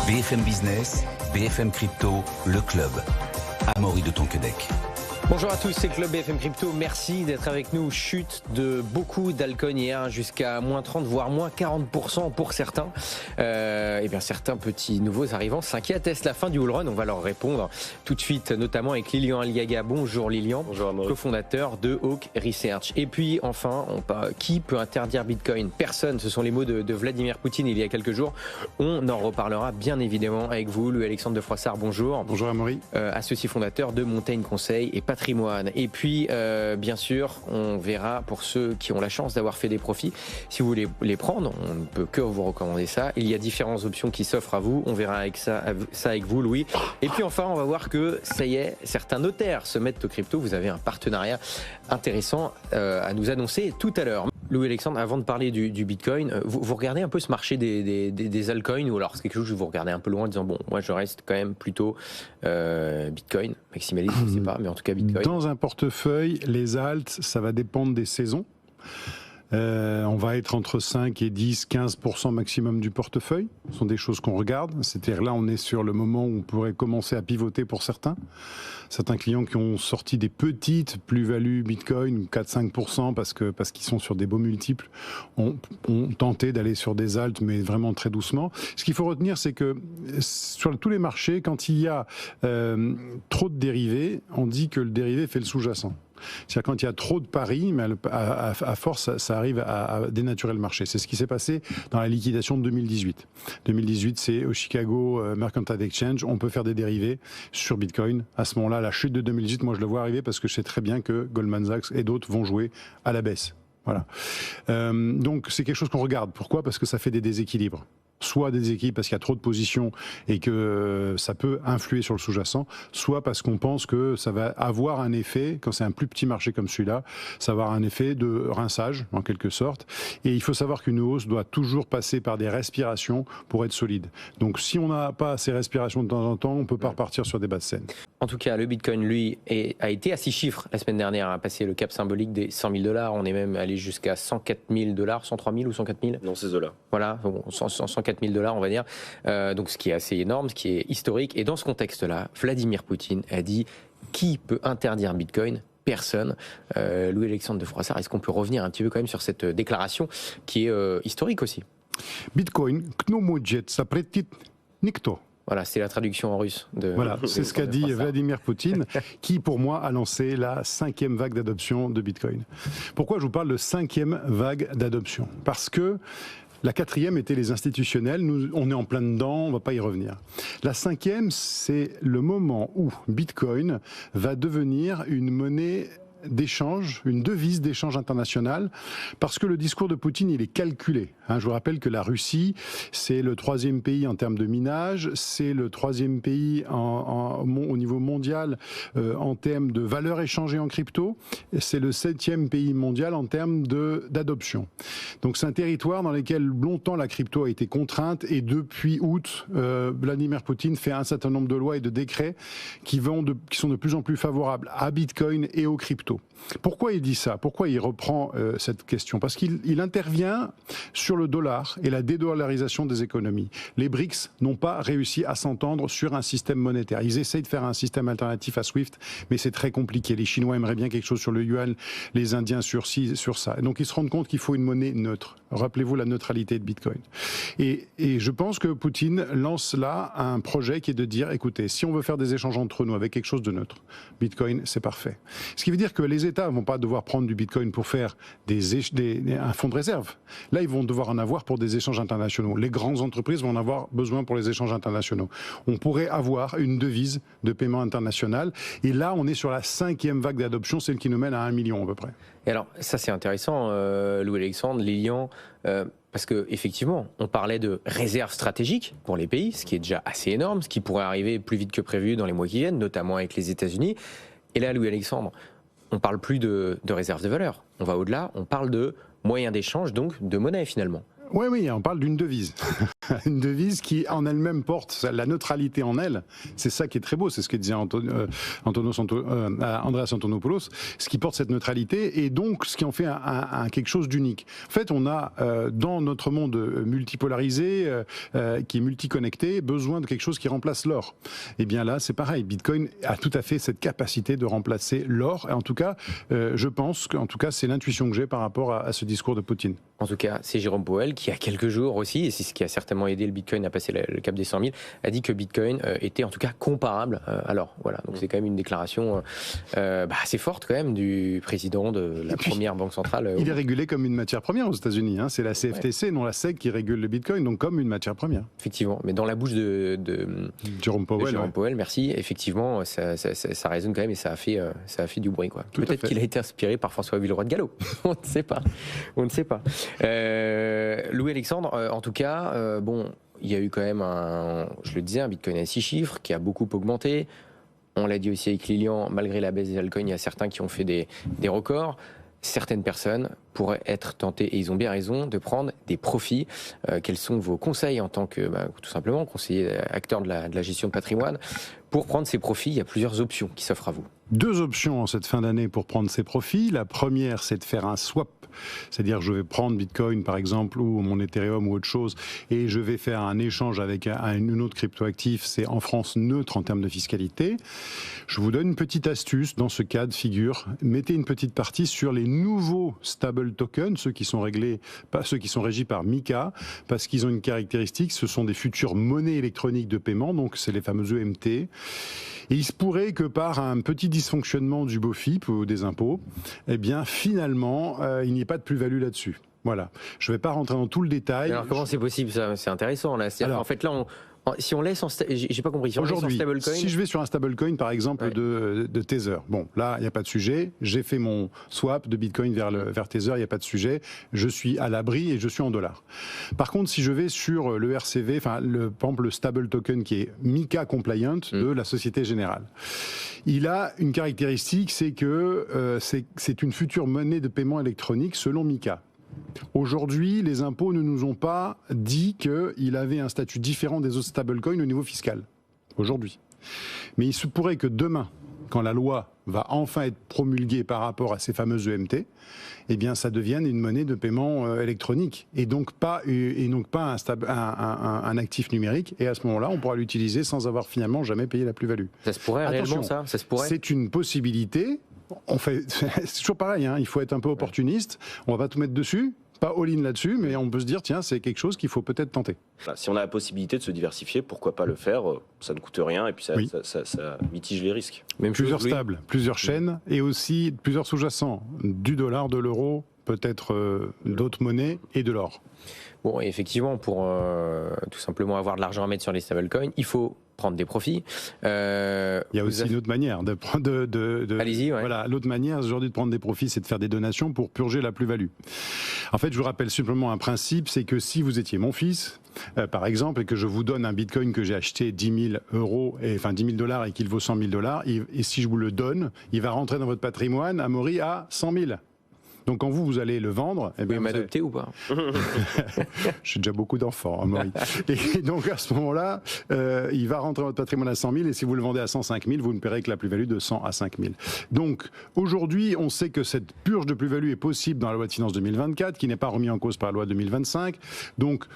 BFM Business, BFM Crypto, le club. Amaury de Tonquédec. Bonjour à tous, c'est Club BFM Crypto, merci d'être avec nous. Chute de beaucoup d'alcool hier jusqu'à moins 30 voire moins 40% pour certains. Et bien certains petits nouveaux arrivants s'inquiètent. Est-ce la fin du bull run? On va leur répondre tout de suite, notamment avec Lilian Aliaga. Bonjour Lilian, cofondateur de Hawk Research. Et puis enfin, qui peut interdire Bitcoin? Personne, ce sont les mots de Vladimir Poutine il y a quelques jours. On en reparlera bien évidemment avec vous, Louis-Alexandre de Froissart. Bonjour. Bonjour Amaury. Associé fondateur de Montaigne Conseil et patrimoine. Et puis, bien sûr, on verra pour ceux qui ont la chance d'avoir fait des profits, si vous voulez les prendre, on ne peut que vous recommander ça. Il y a différentes options qui s'offrent à vous. On verra ça avec vous, Louis. Et puis enfin, on va voir que ça y est, certains notaires se mettent au crypto. Vous avez un partenariat intéressant à nous annoncer tout à l'heure. Louis-Alexandre, avant de parler du Bitcoin, vous regardez un peu ce marché des altcoins, ou alors c'est quelque chose que vous regardez un peu loin en disant bon, moi je reste quand même plutôt Bitcoin, maximaliste, je ne sais pas, mais en tout cas Bitcoin. Dans un portefeuille, les alts, ça va dépendre des saisons. On va être entre 5 et 10, 15% maximum du portefeuille. Ce sont des choses qu'on regarde. C'est-à-dire là, on est sur le moment où on pourrait commencer à pivoter pour certains. Certains clients qui ont sorti des petites plus-values Bitcoin, 4-5%, parce qu'ils sont sur des beaux multiples, ont tenté d'aller sur des alts, mais vraiment très doucement. Ce qu'il faut retenir, c'est que sur tous les marchés, quand il y a trop de dérivés, on dit que le dérivé fait le sous-jacent. C'est-à-dire quand il y a trop de paris, mais à force, ça arrive à dénaturer le marché. C'est ce qui s'est passé dans la liquidation de 2018. 2018, c'est au Chicago Mercantile Exchange, on peut faire des dérivés sur Bitcoin. À ce moment-là, la chute de 2018, moi je le vois arriver parce que je sais très bien que Goldman Sachs et d'autres vont jouer à la baisse. Voilà. Donc c'est quelque chose qu'on regarde. Pourquoi ? Parce que ça fait des déséquilibres. Soit des équipes parce qu'il y a trop de positions et que ça peut influer sur le sous-jacent, soit parce qu'on pense que ça va avoir un effet, quand c'est un plus petit marché comme celui-là, ça va avoir un effet de rinçage, en quelque sorte. Et il faut savoir qu'une hausse doit toujours passer par des respirations pour être solide. Donc si on n'a pas ces respirations de temps en temps, on ne peut pas repartir sur des bas de scène. En tout cas, le Bitcoin, lui, a été à 6 chiffres la semaine dernière, a passé le cap symbolique des 100 000 $. On est même allé jusqu'à 104 000 $, 103 000 ou 104 000 ? Non, c'est là. Voilà, bon, 104 000 $, on va dire. Donc, ce qui est assez énorme, ce qui est historique. Et dans ce contexte-là, Vladimir Poutine a dit qui peut interdire Bitcoin ? Personne. Louis-Alexandre de Froissart, est-ce qu'on peut revenir un petit peu quand même sur cette déclaration qui est historique aussi ? Bitcoin, kno может запретить никто. Voilà, c'est la traduction en russe. Voilà, c'est ce qu'a dit Vladimir Poutine, qui pour moi a lancé la 5e vague d'adoption de Bitcoin. Pourquoi je vous parle de 5e vague d'adoption ? Parce que la 4e était les institutionnels, nous on est en plein dedans, on ne va pas y revenir. La 5e, c'est le moment où Bitcoin va devenir une monnaie d'échange, une devise d'échange international, parce que le discours de Poutine, il est calculé. Je vous rappelle que la Russie, c'est le 3e pays en termes de minage, c'est le 3e pays au niveau mondial en termes de valeur échangée en crypto, c'est le 7e pays mondial en termes d'adoption. Donc c'est un territoire dans lequel longtemps la crypto a été contrainte, et depuis août, Vladimir Poutine fait un certain nombre de lois et de décrets qui sont de plus en plus favorables à Bitcoin et aux cryptos. Pourquoi il dit ça ? Pourquoi il reprend cette question ? Parce qu'il intervient sur le dollar et la dédollarisation des économies. Les BRICS n'ont pas réussi à s'entendre sur un système monétaire. Ils essayent de faire un système alternatif à SWIFT, mais c'est très compliqué. Les Chinois aimeraient bien quelque chose sur le yuan, les Indiens sur ça. Et donc ils se rendent compte qu'il faut une monnaie neutre. Rappelez-vous la neutralité de Bitcoin. Et je pense que Poutine lance là un projet qui est de dire, écoutez, si on veut faire des échanges entre nous avec quelque chose de neutre, Bitcoin, c'est parfait. Ce qui veut dire que les États ne vont pas devoir prendre du Bitcoin pour faire un fonds de réserve. Là, ils vont devoir en avoir pour des échanges internationaux. Les grandes entreprises vont en avoir besoin pour les échanges internationaux. On pourrait avoir une devise de paiement international. Et là, on est sur la 5e vague d'adoption, celle qui nous mène à 1 million à peu près. Et alors, ça c'est intéressant, Louis-Alexandre, Lilian, parce qu'effectivement, on parlait de réserves stratégiques pour les pays, ce qui est déjà assez énorme, ce qui pourrait arriver plus vite que prévu dans les mois qui viennent, notamment avec les États-Unis. Et là, Louis-Alexandre, on ne parle plus de réserve de valeur. On va au-delà, on parle de moyens d'échange, donc de monnaie finalement. Oui, on parle d'une devise. Une devise qui en elle-même porte la neutralité en elle. C'est ça qui est très beau, c'est ce que disait Andreas Antonopoulos, ce qui porte cette neutralité et donc ce qui en fait quelque chose d'unique. En fait, on a dans notre monde multipolarisé, qui est multiconnecté, besoin de quelque chose qui remplace l'or. Et bien là, c'est pareil. Bitcoin a tout à fait cette capacité de remplacer l'or. Et en tout cas, je pense qu'en tout cas, c'est l'intuition que j'ai par rapport à ce discours de Poutine. En tout cas, c'est Jérôme Powell qui, il y a quelques jours aussi, et c'est ce qui a certainement aidé le Bitcoin à passer le cap des 100 000, a dit que Bitcoin était en tout cas comparable à l'or. Voilà, donc c'est quand même une déclaration assez forte quand même du président de la première banque centrale. Il est régulé comme une matière première aux États-Unis. C'est la CFTC, non la SEC, qui régule le Bitcoin, donc comme une matière première. Effectivement, mais dans la bouche de Jérôme Powell, merci. Effectivement, ça résonne quand même et ça a fait du bruit, quoi. Peut-être qu'il a été inspiré par François Villeroy de Gallo. On ne sait pas. Louis-Alexandre, en tout cas, il y a eu quand même je le disais, un Bitcoin à 6 chiffres qui a beaucoup augmenté. On l'a dit aussi avec Lilian, malgré la baisse des altcoins, il y a certains qui ont fait des records. Certaines personnes pourraient être tentées, et ils ont bien raison, de prendre des profits. Quels sont vos conseils en tant que, tout simplement, conseiller, acteur de la gestion de patrimoine, pour prendre ces profits? Il y a plusieurs options qui s'offrent à vous. 2 options en cette fin d'année pour prendre ces profits. La première, c'est de faire un swap. C'est-à-dire, je vais prendre Bitcoin, par exemple, ou mon Ethereum ou autre chose, et je vais faire un échange avec une autre cryptoactif. C'est en France neutre en termes de fiscalité. Je vous donne une petite astuce dans ce cas de figure. Mettez une petite partie sur les nouveaux stable tokens, ceux qui sont régis par MiCA, parce qu'ils ont une caractéristique, ce sont des futures monnaies électroniques de paiement, donc c'est les fameux EMT. Et il se pourrait que par un petit dysfonctionnement du BOFIP ou des impôts, eh bien finalement, il n'y ait pas de plus-value là-dessus. Voilà. Je ne vais pas rentrer dans tout le détail. Alors comment c'est possible ça? C'est intéressant là. En fait là, si on laisse j'ai pas compris. Si aujourd'hui, si je vais sur un stablecoin par exemple de Tether, bon là il n'y a pas de sujet. J'ai fait mon swap de Bitcoin vers Tether, il n'y a pas de sujet. Je suis à l'abri et je suis en dollars. Par contre, si je vais sur le RCV, par exemple le stable token qui est MiCA compliant de la Société Générale, il a une caractéristique, c'est que c'est une future monnaie de paiement électronique selon MiCA. Aujourd'hui, les impôts ne nous ont pas dit qu'il avait un statut différent des autres stablecoins au niveau fiscal. Aujourd'hui. Mais il se pourrait que demain, quand la loi va enfin être promulguée par rapport à ces fameuses EMT, eh bien, ça devienne une monnaie de paiement électronique et donc pas un actif numérique. Et à ce moment-là, on pourra l'utiliser sans avoir finalement jamais payé la plus-value. Ça se pourrait réellement, ça se pourrait. C'est une possibilité. C'est toujours pareil, il faut être un peu opportuniste. On va pas tout mettre dessus, pas all-in là-dessus, mais on peut se dire, tiens, c'est quelque chose qu'il faut peut-être tenter. Si on a la possibilité de se diversifier, pourquoi pas le faire? Ça ne coûte rien et puis ça mitige les risques. Même plusieurs stables, plusieurs chaînes et aussi plusieurs sous-jacents, du dollar, de l'euro, peut-être d'autres monnaies et de l'or. Bon, et effectivement, pour tout simplement avoir de l'argent à mettre sur les stablecoins, il faut prendre des profits. Il y a aussi une autre manière de prendre Allez-y, ouais. Voilà, l'autre manière aujourd'hui de prendre des profits, c'est de faire des donations pour purger la plus-value. En fait, je vous rappelle simplement un principe, c'est que si vous étiez mon fils, par exemple, et que je vous donne un Bitcoin que j'ai acheté 10 000 euros, enfin 10 000 dollars et qu'il vaut 100 000 dollars, et si je vous le donne, il va rentrer dans votre patrimoine, Amaury, à 100 000. Donc quand vous allez le vendre... Vous pouvez m'adopter ou pas? J'ai déjà beaucoup d'enfants, Amaury. Et donc à ce moment-là, il va rentrer dans votre patrimoine à 100 000 et si vous le vendez à 105 000, vous ne paierez que la plus-value de 100 à 5 000. Donc aujourd'hui, on sait que cette purge de plus-value est possible dans la loi de finances 2024, qui n'est pas remise en cause par la loi 2025. Donc...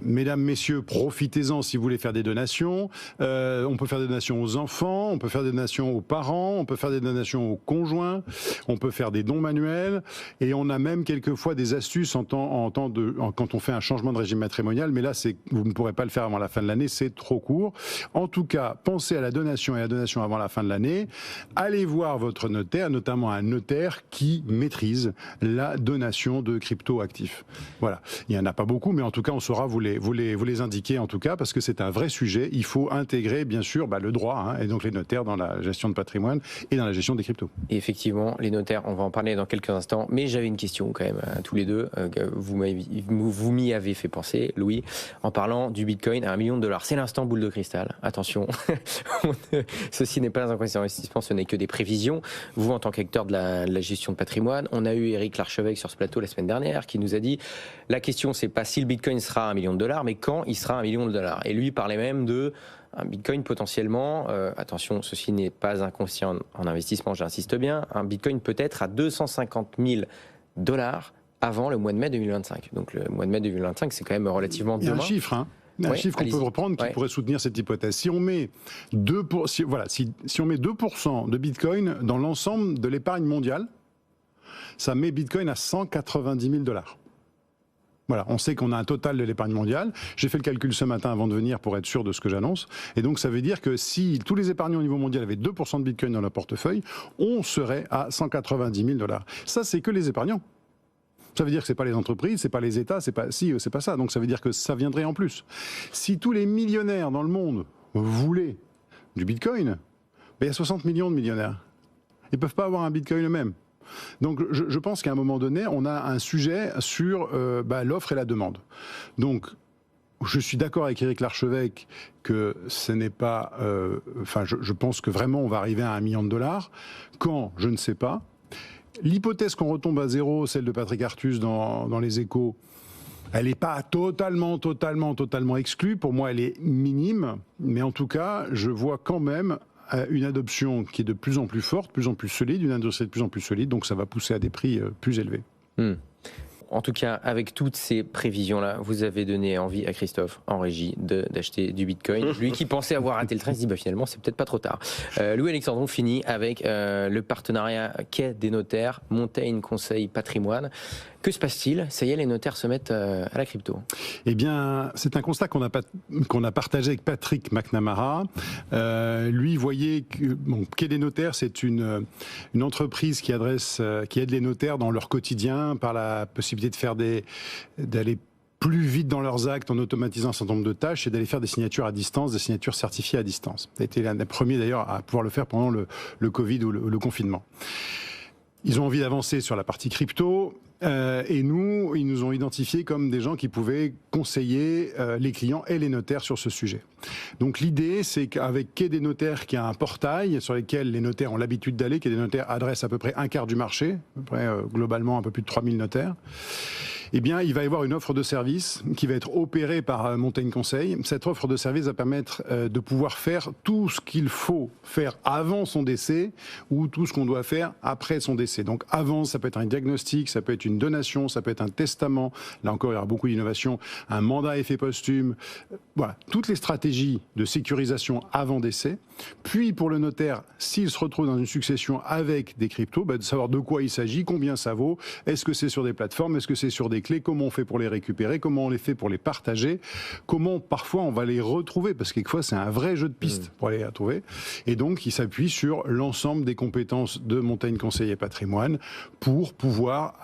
Mesdames, messieurs, profitez-en si vous voulez faire des donations. On peut faire des donations aux enfants, on peut faire des donations aux parents, on peut faire des donations aux conjoints, on peut faire des dons manuels et on a même quelquefois des astuces quand on fait un changement de régime matrimonial. Mais là, vous ne pourrez pas le faire avant la fin de l'année, c'est trop court. En tout cas, pensez à la donation et à la donation avant la fin de l'année. Allez voir votre notaire, notamment un notaire qui maîtrise la donation de crypto-actifs. Voilà. Il n'y en a pas beaucoup, mais en tout cas, on saura vous les indiquer en tout cas, parce que c'est un vrai sujet. Il faut intégrer, bien sûr, le droit, et donc les notaires dans la gestion de patrimoine et dans la gestion des cryptos. Et effectivement, les notaires, on va en parler dans quelques instants, mais j'avais une question quand même à tous les deux. Vous m'y avez fait penser, Louis, en parlant du Bitcoin à $1 million. C'est l'instant boule de cristal. Attention, ceci n'est pas un conseil d'investissement, ce n'est que des prévisions. Vous, en tant qu'acteur de la gestion de patrimoine, on a eu Éric Larchevêque sur ce plateau la semaine dernière qui nous a dit la question, c'est pas si le Bitcoin sera $1 million, mais quand il sera $1 million. Et lui parlait même de un Bitcoin potentiellement, attention, ceci n'est pas un conseil en investissement, j'insiste bien, un Bitcoin peut-être à $250 000 avant le mois de mai 2025. Donc le mois de mai 2025, c'est quand même relativement demain. Il y a un chiffre, un chiffre qu'on peut reprendre qui pourrait soutenir cette hypothèse. Si on met 2% de Bitcoin dans l'ensemble de l'épargne mondiale, ça met Bitcoin à $190 000. Voilà, on sait qu'on a un total de l'épargne mondiale. J'ai fait le calcul ce matin avant de venir pour être sûr de ce que j'annonce. Et donc ça veut dire que si tous les épargnants au niveau mondial avaient 2% de Bitcoin dans leur portefeuille, on serait à $190 000. Ça, c'est que les épargnants. Ça veut dire que c'est pas les entreprises, c'est pas les États, c'est pas ça. Donc ça veut dire que ça viendrait en plus. Si tous les millionnaires dans le monde voulaient du Bitcoin, il y a 60 millions de millionnaires. Ils peuvent pas avoir un Bitcoin eux-mêmes. Donc je pense qu'à un moment donné, on a un sujet sur l'offre et la demande. Donc je suis d'accord avec Éric Larchevêque que ce n'est pas... je pense que vraiment on va arriver à $1 million. Quand ? Je ne sais pas. L'hypothèse qu'on retombe à zéro, celle de Patrick Artus dans Les Échos, elle n'est pas totalement exclue. Pour moi, elle est minime. Mais en tout cas, je vois quand même une adoption qui est de plus en plus forte, de plus en plus solide, une industrie de plus en plus solide, donc ça va pousser à des prix plus élevés. En tout cas, avec toutes ces prévisions-là, vous avez donné envie à Christophe, en régie, d'acheter du Bitcoin. Lui qui pensait avoir raté le train, il se dit finalement, c'est peut-être pas trop tard. Louis Alexandre, on finit avec le partenariat Quai des notaires, Montaigne Conseil Patrimoine. Que se passe-t-il ? Ça y est, les notaires se mettent à la crypto. Eh bien, c'est un constat qu'on a partagé avec Patrick McNamara. Lui voyait que Quai des notaires, c'est une entreprise qui aide les notaires dans leur quotidien par la possibilité d'aller plus vite dans leurs actes en automatisant un certain nombre de tâches et d'aller faire des signatures à distance, des signatures certifiées à distance. Ça a été l'un des premiers d'ailleurs à pouvoir le faire pendant le Covid ou le confinement. Ils ont envie d'avancer sur la partie crypto. Et ils nous ont identifiés comme des gens qui pouvaient conseiller les clients et les notaires sur ce sujet. Donc l'idée, c'est qu'avec Quai des notaires, qui a un portail sur lequel les notaires ont l'habitude d'aller, Quai des notaires adresse à peu près un quart du marché, à peu près globalement un peu plus de 3000 notaires, eh bien, il va y avoir une offre de service qui va être opérée par Montaigne Conseil. Cette offre de service va permettre de pouvoir faire tout ce qu'il faut faire avant son décès ou tout ce qu'on doit faire après son décès. Donc avant, ça peut être un diagnostic, ça peut être une donation, ça peut être un testament. Là encore, il y aura beaucoup d'innovation. Un mandat à effet posthume. Voilà, toutes les stratégies de sécurisation avant décès. Puis pour le notaire, s'il se retrouve dans une succession avec des cryptos, de savoir de quoi il s'agit, combien ça vaut, est-ce que c'est sur des plateformes, est-ce que c'est sur des clés, comment on fait pour les récupérer, comment on les fait pour les partager, comment parfois on va les retrouver, parce que quelquefois c'est un vrai jeu de pistes pour les retrouver. Et donc il s'appuie sur l'ensemble des compétences de Montaigne Conseil et Patrimoine pour pouvoir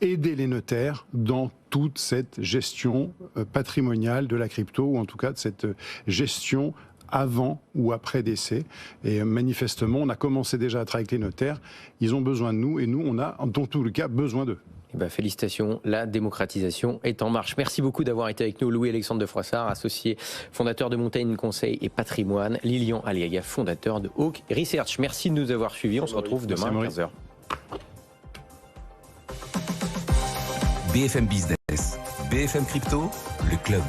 aider les notaires dans toute cette gestion patrimoniale de la crypto, ou en tout cas de cette gestion avant ou après décès. Et manifestement, on a commencé déjà à travailler avec les notaires. Ils ont besoin de nous et nous, on a, dans tous les cas, besoin d'eux. Félicitations, la démocratisation est en marche. Merci beaucoup d'avoir été avec nous, Louis-Alexandre de Froissart, associé fondateur de Montaigne Conseil et Patrimoine, Lilian Aliaga, fondateur de Hawk Research. Merci de nous avoir suivis. On se retrouve demain à 15h. BFM Business, BFM Crypto, le club.